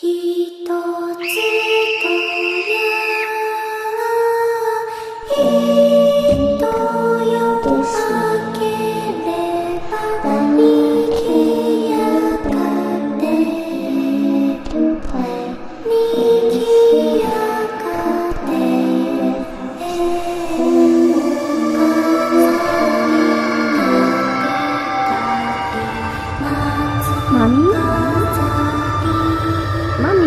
一つとや人よあければ逃げやがて逃げやがてマミマミ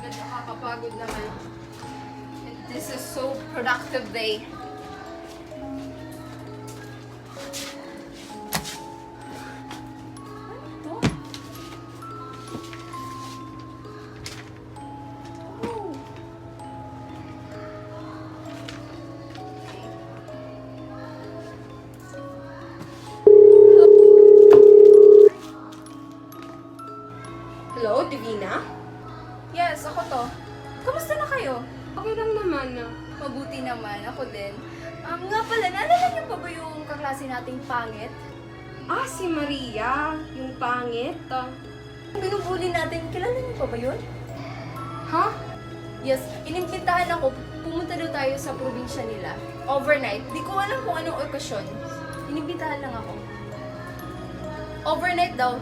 Nakakapagod naman. This is so productive day. Hello, Divina? Yes, ako to. Kamusta na kayo? Okay lang naman. Mabuti naman, ako din. Nga pala, naalala niyo pa ba yung kaklase nating pangit? Ah, si Maria, yung pangit. Yung binubuli natin, kilala niyo pa ba yun? Ha? Yes, inimbitahan ako, pumunta daw tayo sa probinsya nila. Overnight. Di ko alam kung anong okasyon. Inimbitahan lang ako. Overnight daw.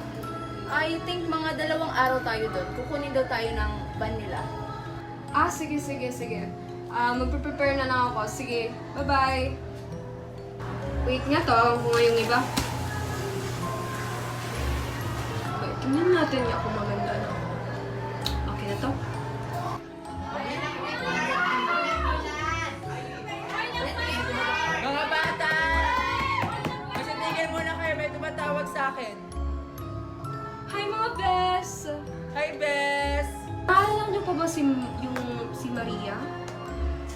I think mga 2 araw tayo doon. Kukunin daw tayo ng van nila. Ah, sige. Magpe-prepare na lang ako. Sige, bye-bye. Wait nga to, kung nga yung iba. Wait, tingnan natin yung ako maganda na. Okay na to? Mga bata! Masatigil muna kayo, may tumatawag sa akin. Hi mga bes! Hi, Bes! Naalala niyo pa ba si Maria?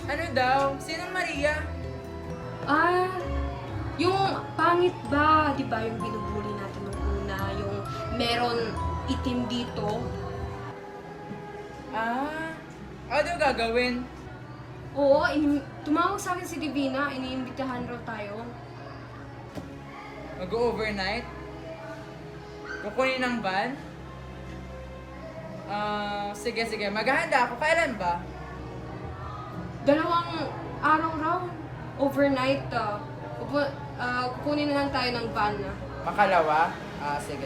Ano daw? Sinong Maria? Ah, yung pangit ba? Di ba yung binubuli natin nung una? Yung meron itim dito? Ano gagawin? Oo, tumawag sa akin si Divina. Iniimbitahan raw tayo. Mag-overnight? Kukunin ng van? Sige. Maghahanda ako. Kailan ba? 2 araw raw. Overnight. Kukunin na lang tayo ng van. Makalawa? Sige.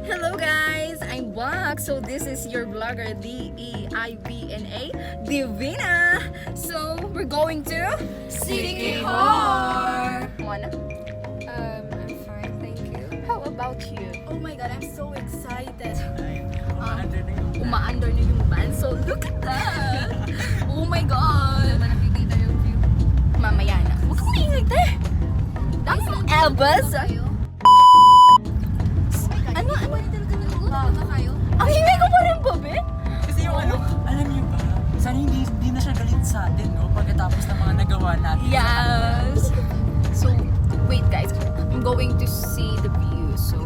Hello guys! I'm back! So this is your vlogger, D-E-I-V-N-A, Divina! So, we're going to City Hall! Mona? I'm fine, thank you. How about you? Oh my god, I'm so excited. Umaandar na yung van, so look at that! Oh my god! Nakikita yung view. Mamaya na. Huwag kang maingay, te! Dami mong Elbas! Ano? Ang hingay ko pa rin ba, be? Kasi yung alam niyo ba? Sana hindi na siya galit sa atin, no? Pagkatapos ng mga nagawa natin. Yes! So, wait guys. I'm going to see the view, so...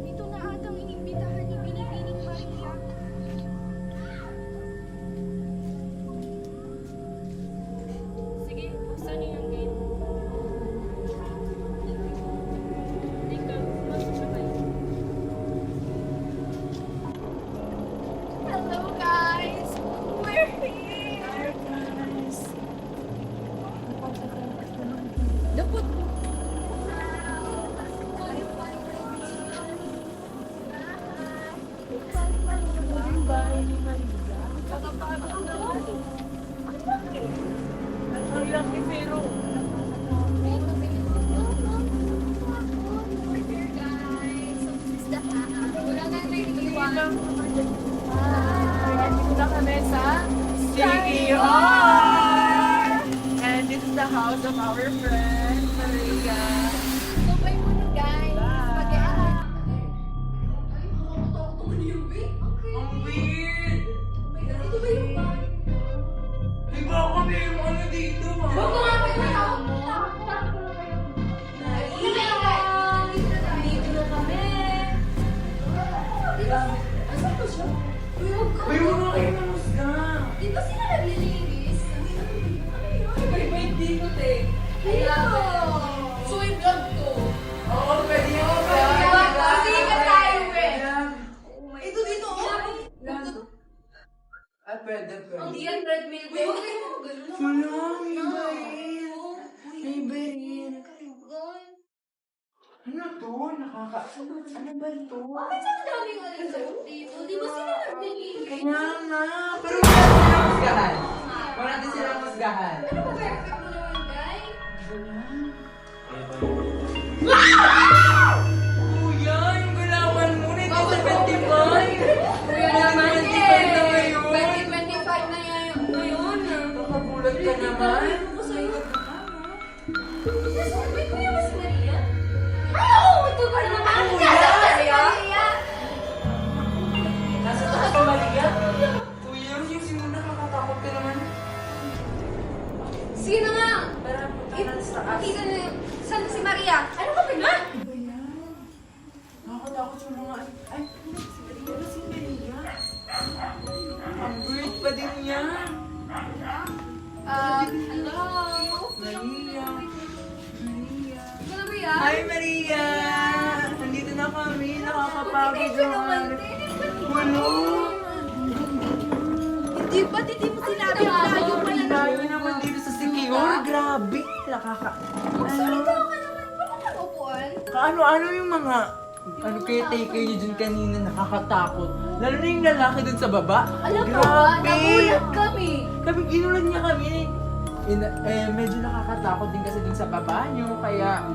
Ito na atang inimbitahan ni Binibining Maria. Sige, buksan niyo yung gate. Tingnan, magsasabay. Hello guys! We're here! Dapat City Hall! And this is the house of our friend. So, yung vlog to. Oo, pwede yun. Kasi ka tayo, eh. Ito dito, oh. Ay, pwede. Hindi yan treadmill, eh. Wala, may baril. May baril. Ano to? Ano ba ito? Bakit ang daming alin dito? Di ba sila nagdilili? Kaya nga. Pero wala silang musgahan. Wala din silang musgahan. Ano ba perfect mo naman, guy? Kuya, yung gulawan mo na ito sa 25. Kuya naman, eh. 25 na ngayon. 2025 na yan ngayon. Nakabulat ka naman. May kuya mas Maria? Ito ka naman. Kuya. Nasa taas si Maria. Kuya, yung simula nakakatakot ka naman. Sino nga? Tara, punta na sa taas. Kita na yun. Saan si Maria? Ano ka ba na? Nakakatakot yung mga... Ay, si Maria. Ang weird pa din niya. Hello. Maria. Maria. Ito na Maria? Hi, Maria! Nandito na kami. Nakakapagod yung araw. Walo. Hindi ba? Hindi mo sinabi yung layo pa lang. Tayo naman dito sa Secure. Grabe. Magsalita ka naman. Bakit ang upuan? Kaano-ano yung mga... Ano kayo take nyo dyan kanina nakakatakot. Lalo na yung lalaki dun sa baba. Alam mo ba? Grabe. Nagulat kami. Kami, ginulat niya kami. Medyo nakakatakot din kasi dun sa baba nyo. Kaya,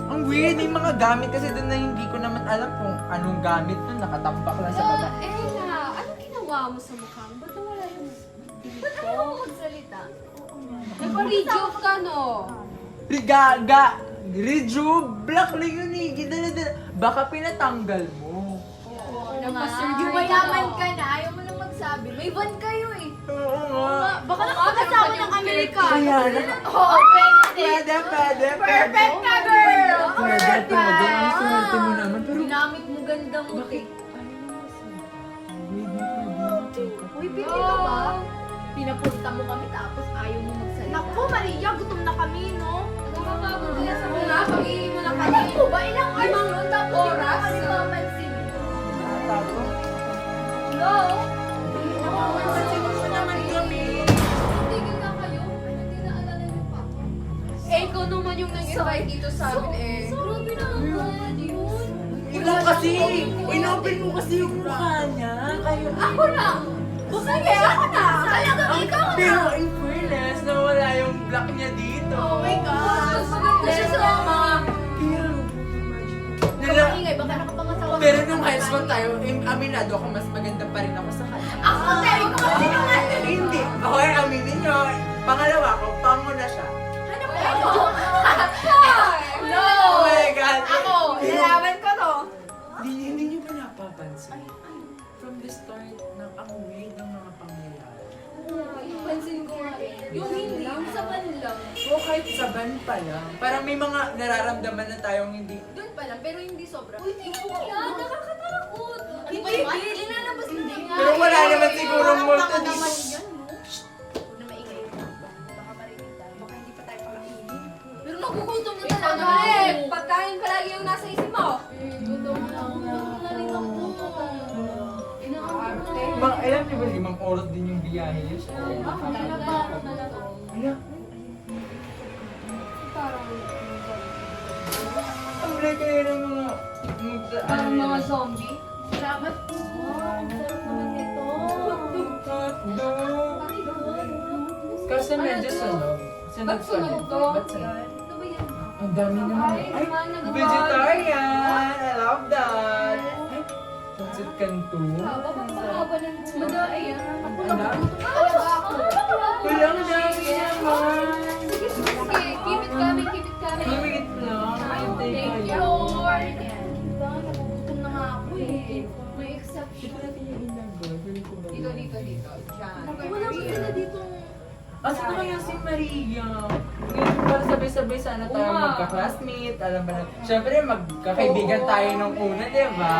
ang weird. May mga gamit kasi dun na hindi ko naman alam kung anong gamit dun. Nakatambak lang sa baba. Ella, anong ginawa mo sa mukha mo? Ba't nawala yung Ba't ayaw mo magsalita? nagpa-rejoke ka, no? Reju, black lang yun eh. Gidala-dala. Baka pinatanggal mo. Yung mayaman ka na, ayaw mo nang magsabi. May van kayo eh. Oo nga. Baka nakakasama ng Amerikano. Kaya na. Oo, pwede. Pwede. Perfect ka, girl! Pwede, pwede. Ang swerte mo naman. Pero, Ginamit mo ganda mo. bakit? Uy, pili ka ba? Pinapunta mo kami tapos ayaw mo magsalita. Naku, Maria, gutom na kami, no? Nakakapagod na sa Ano na? Pag-iin mo na kami. Alam ko ba, ilang oras yun? Tapos hindi oras? na kami mapansin. Nakatago? Hello? Napapansin mo naman kami. Tigil na kayo. Hindi na alala niyo pa. Eh, ikaw naman yung nag-invite dito sa amin, eh. Grabe na agad yun. Ikaw kasi, inopen mo kasi yung mukha niya. Kayo, Ako na! Sige, ako na! Talagang ikaw na! pero in fairness, nawala yung black niya dito. Oh my God! Maganda siya sa mga... Nala, Ingay, baka nakapangasawa. pero nung high school tayo, aminado ako, mas maganda pa rin ako sa kanya. Ako, Terry, ko kasi naman! Hindi. Okay, aminin nyo. Pangalawa ko, pango na siya. Hanap ko ako! No! Oh my God. Ako! Lalaban ko to! Hindi nyo ba napapansin? From the start, ang weird ng mga pangyayari. Pansin ko nga eh. Yung hindi, yung sa ban lang. O kahit sa ban pa lang. Parang may mga nararamdaman na tayong hindi. Doon pa lang, pero hindi sobra. Uy, tingnan mo yan! Nakakatakot! Hindi, linalabas hindi nga. Pero wala naman siguro multo Baka dito. naman yan, no? Huwag na maingay. Baka marinig tayo. Baka hindi pa tayo pakainin. Pero nagugutom na Ikaw talaga. naman, eh. Pagkain palagi yung nasa isip mo. Gutom na ako. Gutom na rin ako. Arte. Alam niyo ba, 5 oras din yung biyahe niyo sa Nagbarak na lang. Ala, Parang ang wala kayo ng mga... parang mga zombie. Salamat po. Sarap naman nito. Kasi medyo sunog. Ba't sunog to? Ba't sunog? Ano ba yan? Ang dami naman. Ay, vegetarian! I love that! Ay, pansit kanto. Haba ng madai yan. Ako Ang dami. talaga ako. Walang dami naman. Sige, keep it coming, keep it coming. Wait lang. Hintay Thank you, kayo. Lord. Diba, nagugutom na nga ako eh. May exception. Dito. Diyan. Wala ko sila dito. Asa na kaya si Maria? Ngayon para sabay-sabay sana tayo Oo nga. magka-classmate. Alam ba na? Siyempre magkakaibigan tayo nung una, di ba?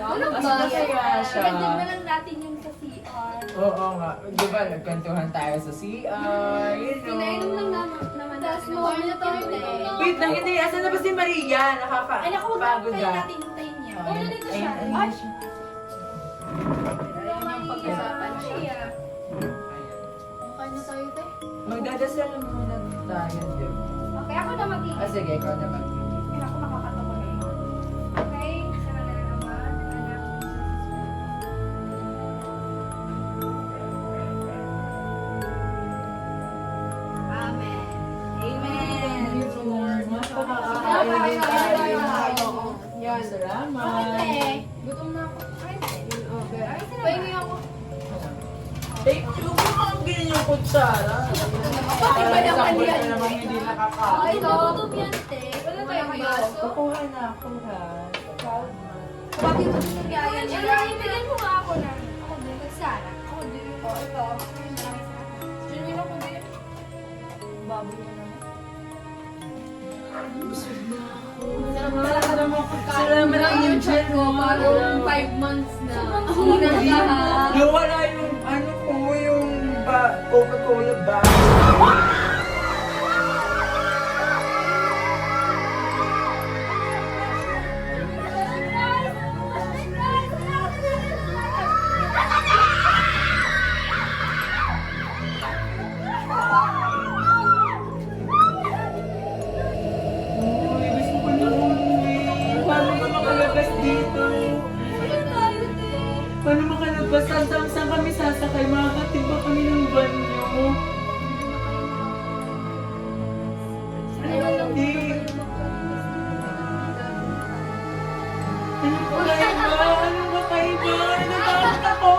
Ano Asa na kaya siya? Dagdag na lang natin yung sa CR. Oo nga. Di ba, nagkantuhan tayo sa CR, Pinainom lang naman Tapos natin. mawala na tayo. Wait lang, hindi. Asan na ba si Maria? Ay, naku, huwag Nakapagod tayo na. natin hintayin niya. Oh, Oh, nandito siya. ayun, Ay, siya. Ayun yung pag-usapan siya. mukha na tayo, te. Magdadasal muna tayo, di ba? Okay, ako na mag-iisip. Ah, sige, ikaw naman. Kaya ako nakakatawa na yun. Okay, sana na naman. Anak. Amen. Thank you, Lord. Mas Tayo, pakakain tayo. tayo. Yan. Salamat. Ate. Gutom na ako. Ay, okay. Ay, Pahingi ako. Thank you. Ang ganyan yung kutsara. Bakit ba naman Isang yan? buwan na naman hindi Ay, nakakain. nagutom yan, te. Wala tayong baso. Kukuha na ako, ha? Bakit mo sinagayan Ay, siya? ibigay mo nga ako na. Ako din, nagsara. Ako din. Oh, ito. Genuine ako din. Baboy na naman. Talaga naman pagkain. Salamat ang yung chat ko. Parang 5 months na. Unang lahat. Nawala yung ano ko, yung Coca-Cola bag. Uy, gusto ko na umuwi. Paano ka makalabas dito? Paano makalabas? Saan kami sasakay? Makakatid ba kami ng banyo? Hindi. Ano ba kaiba? Ano ba kaiba? Natatakot ako!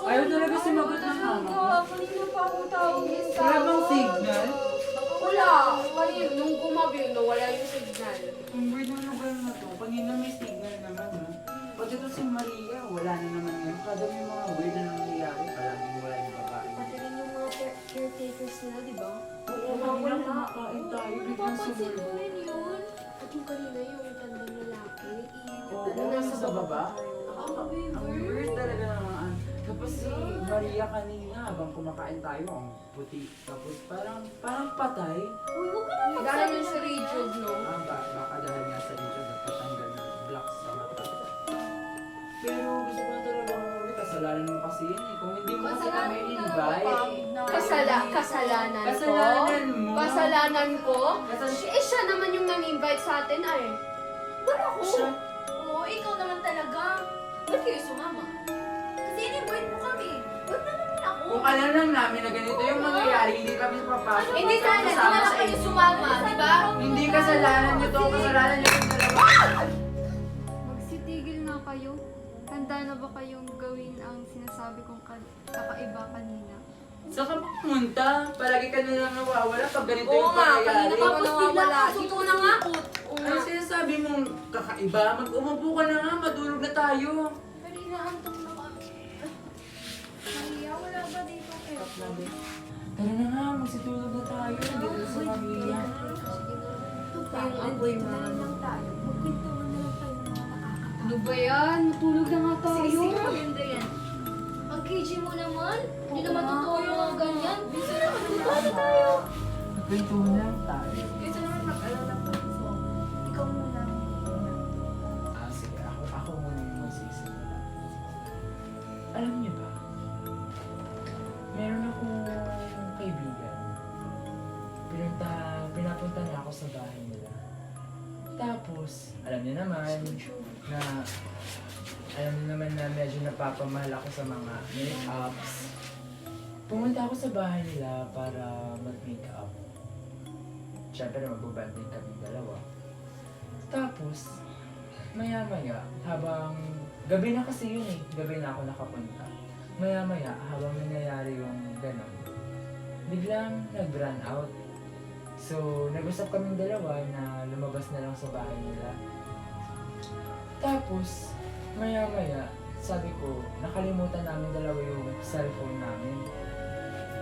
Ayaw talaga sumagot ng mama ko. Kanina pa ako tawagin sa Wala bang signal? Wala. Kanina, nung gumabi yun, wala yung signal. Ang weird ng lugar na to. Kanina may signal naman, ha? Pati to si Maria, wala na naman ngayon. Kada may mga weird na nangyayari, palaging wala yung babae. Pati rin yung mga caretakers nila, di ba? Oo, wala kumakain tayo. Biglang Napapansin mo sumulbo. rin yun. At yung kanina yung tandang lalaki. Oo, nasa baba. Ang weird talaga naman. Tapos si Maria kanina, habang kumakain tayo, ang puti. Tapos parang patay. Uy, huwag ka na Dahil yung sa Richard, no? Baka dahil nga sa dito, nagpatanggal ng blocks sa mata. Pero gusto ko na talaga umuwi. Kasalanan mo kasi yun eh. Kung hindi mo kasi kami invite. Kasalanan ko? Kasalanan mo. Kasalanan ko? Kasal- Siya naman yung nang-invite sa atin ay. Wala ko. Siya. Oo, ikaw naman talaga. Ba't kayo sumama? Kasi in-invite mo kami. Ba't naman ako? Kung alam lang namin na ganito yung mangyayari, hindi kami papasok. Hindi sana, di Kasama na lang sa kayo inyo. sumama, di ba? Hindi kasalanan nyo to, kasalanan nyo yung dalawa. Magsitigil na kayo. Handa na ba kayong gawin ang sinasabi kong kakaiba kanina? Saan ka pumunta? Palagi ka na lang nawawala pag ganito Oo yung nga, kanina pangyayari. pa ako nawawala. Dito na nga. Ano sinasabi mong kakaiba? Mag-umupo ka na nga, matulog na tayo. Kanina, antong na kami. Maria, wala ba dito kayo? Tara na nga, magsitulog na tayo. Dito na sa Maria. Yung apoy lang tayo. Magkwentuhan na lang tayo ng mga nakakatawa. Ano ba yan? Matulog na nga tayo. Sige, maganda yan. Ang KG mo naman. Hindi naman totoo yung mga ganyan. Bisa na, magkwentuhan tayo. Magkwentuhan lang tayo. Kaysa naman mag-alala pa. So, ikaw muna. Sige, ako muna yung magsisimula. Alam niyo ba? Meron akong kaibigan. Pinapunta niya ako sa bahay nila. Tapos, alam niyo naman na medyo napapamahal ako sa mga make-ups. Pumunta ako sa bahay nila para mag-make-up. Siyempre, mag-birthday kami dalawa. Tapos, maya-maya, habang gabi na kasi yun eh, gabi na ako nakapunta. Maya-maya, habang nangyayari yung gano'n, biglang nag-run out. So, nag-usap kaming dalawa na lumabas na lang sa bahay nila. Tapos, maya-maya, sabi ko, nakalimutan namin dalawa yung cellphone namin.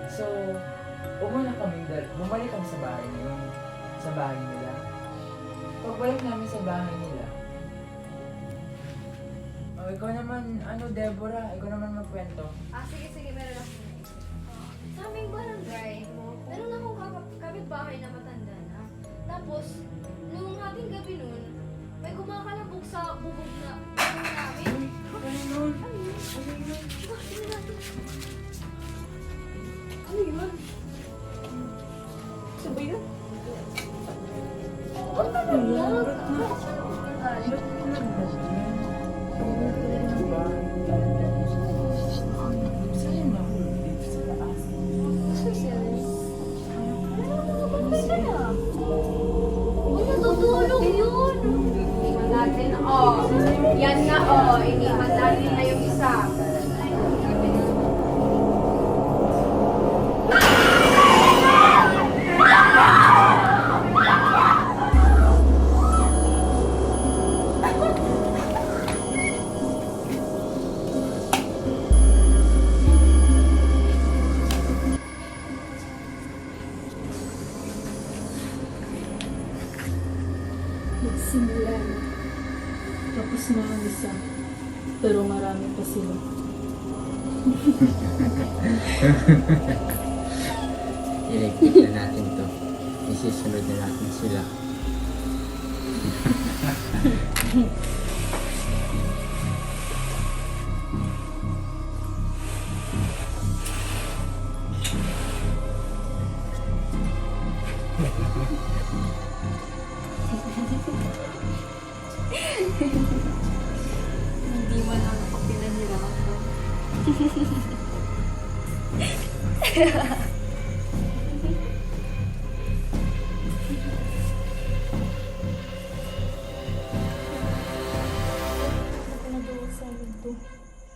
So, bumalik kami sa bahay na yun. sa bahay nila. Pagbalik namin sa bahay nila, oh, ikaw naman, Deborah, ikaw naman magkwento. Sige, meron ako naisip. Sa aming barangay, meron akong kapitbahay na matanda na. Tapos, nung ating gabi nun, may kumakalabog sa bubog namin. Ano yun? Sabay yun? Ba't ka nalog? Natutulog yun! Iniwan natin, Yan na, iniwan natin na yung isa. Nagsimula. Tapos na ang isa. Pero marami pa sila. Electric na natin to. Isisunod na natin sila. Hindi man lang ako pinahirapan.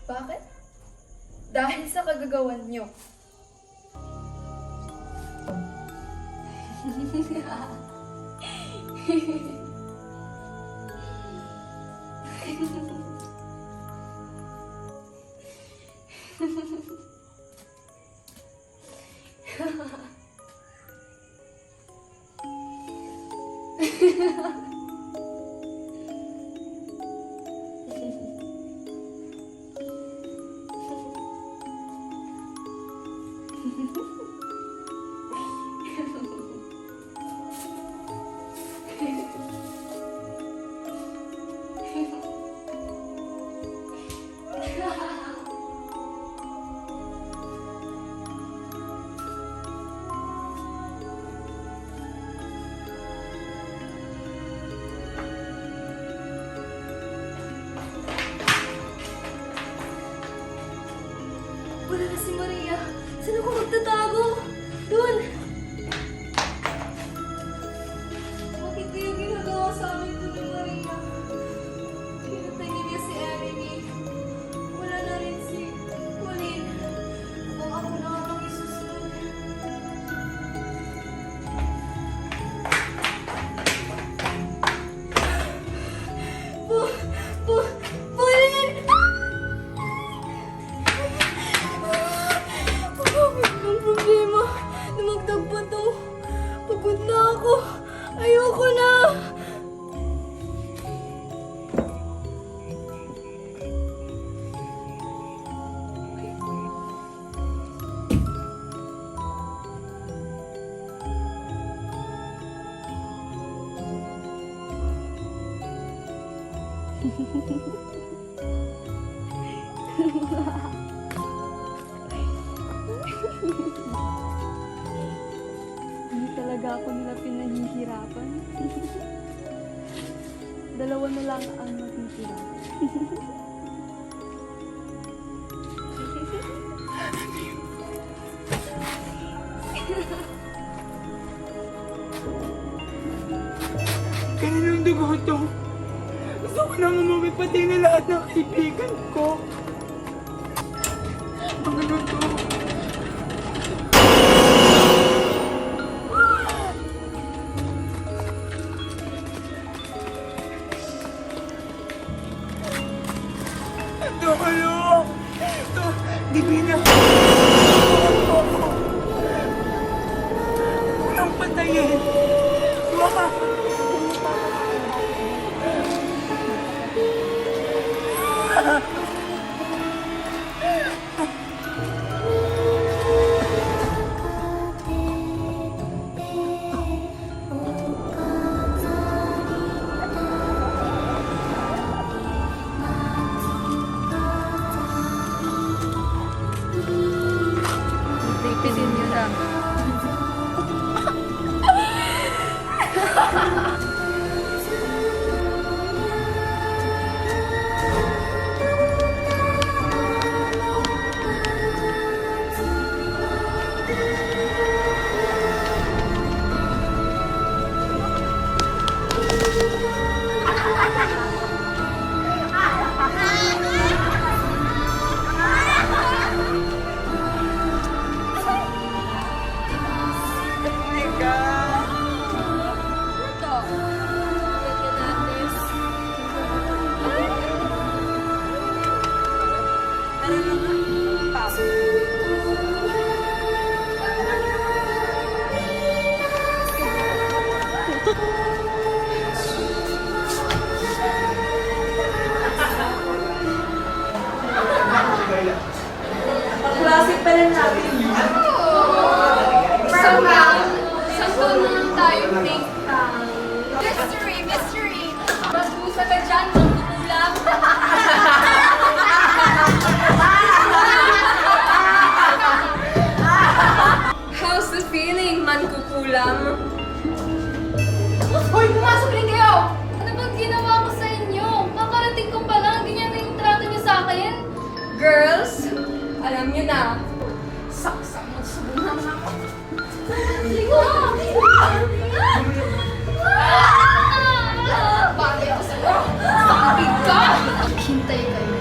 Bakit? Dahil sa kagagawan nyo. Wala na si Maria. Saan ako magtatago? Doon! Bakit kayo ginagawa sa amin to ni Maria? Pinatay niya si Emily. Wala na rin si Colin. Kung ako na nga ang isusunod. Colin! Ang problema, dumagdag pa to. Pagod na ako. Ayoko na. Hindi talaga ako nila pinahihirapan. Dalawa na lang ang matitira. Kaninong dugo to? Gusto ko nang umuwi pati na lahat ng kaibigan ko. Ano to? Tulong! Divina! Tulungan mo ako! Huwag kang patayin! Huwag Pipidin niyo na. Isang taon na lang tayo, think tank. Mystery! Basusa ka dyan, mangkukulam. How's the feeling, mankukulam? Hoy, pumasok rin kayo! Ano bang ginawa ko sa inyo? Kakarating ko pa lang, ganyan na yung trato niyo sa akin. Girls, alam niyo na, saksak mo sa bunang ako. Ligo! Bagay ako sa'yo. Sakit ka! Hintay kayo.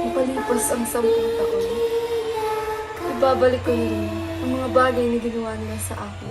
Makalipas ang 10 taon, ibabalik ko na rin ang mga bagay na ginawa nila sa akin.